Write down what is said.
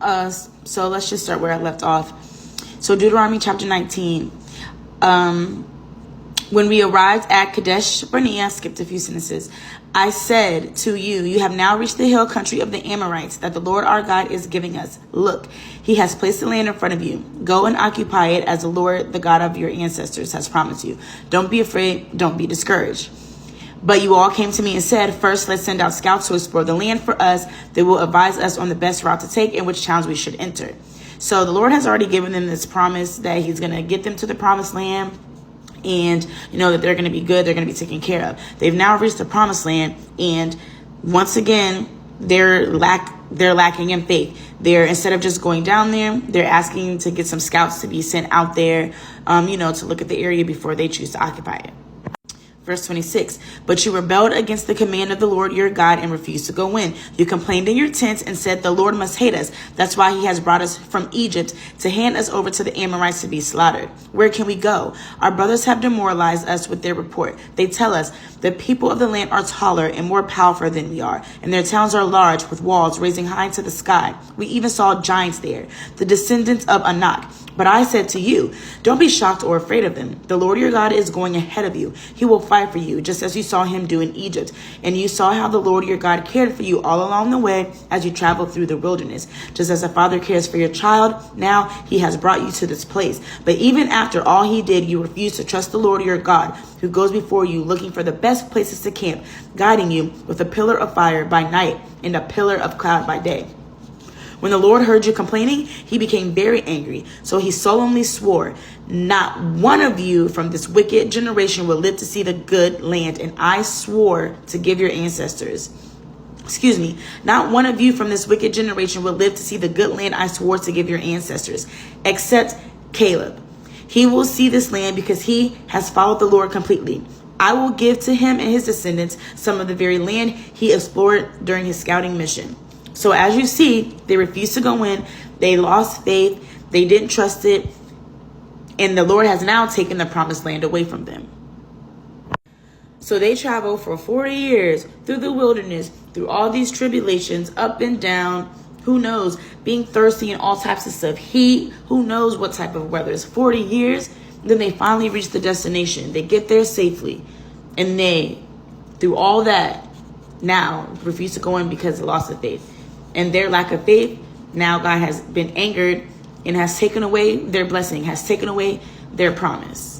So let's just start where I left off. So Deuteronomy chapter 19. When we arrived at Kadesh Barnea, skipped a few sentences, I said to you, you have now reached the hill country of the Amorites that the Lord our God is giving us. Look, he has placed the land in front of you. Go and occupy it as the Lord, the God of your ancestors, has promised you. Don't be afraid. Don't be discouraged. But you all came to me and said, first, let's send out scouts to explore the land for us. They will advise us on the best route to take and which towns we should enter. So the Lord has already given them this promise that he's going to get them to the promised land. And that they're going to be good. They're going to be taken care of. They've now reached the promised land. And once again, they're lacking in faith. Instead of just going down there, they're asking to get some scouts to be sent out there, to look at the area before they choose to occupy it. Verse 26, but you rebelled against the command of the Lord your God and refused to go in. You complained in your tents and said, the Lord must hate us. That's why he has brought us from Egypt to hand us over to the Amorites to be slaughtered. Where can we go? Our brothers have demoralized us with their report. They tell us the people of the land are taller and more powerful than we are, and their towns are large with walls raising high to the sky. We even saw giants there, the descendants of Anak. But I said to you, don't be shocked or afraid of them. The Lord your God is going ahead of you. He will fight for you, just as you saw him do in Egypt. And you saw how the Lord your God cared for you all along the way as you traveled through the wilderness. Just as a father cares for your child, now he has brought you to this place. But even after all he did, you refused to trust the Lord your God, who goes before you, looking for the best places to camp, guiding you with a pillar of fire by night and a pillar of cloud by day. When the Lord heard you complaining, he became very angry. So he solemnly swore, not one of you from this wicked generation will live to see the good land. And I swore to give your ancestors. Not one of you from this wicked generation will live to see the good land I swore to give your ancestors, except Caleb. He will see this land because he has followed the Lord completely. I will give to him and his descendants some of the very land he explored during his scouting mission. So as you see, they refused to go in. They lost faith. They didn't trust it. And the Lord has now taken the promised land away from them. So they travel for 40 years through the wilderness, through all these tribulations, up and down. Who knows? Being thirsty and all types of stuff. Heat. Who knows what type of weather. It's 40 years. Then they finally reach the destination. They get there safely. And they, through all that, now refuse to go in because of loss of faith. And their lack of faith, now God has been angered and has taken away their blessing, has taken away their promise.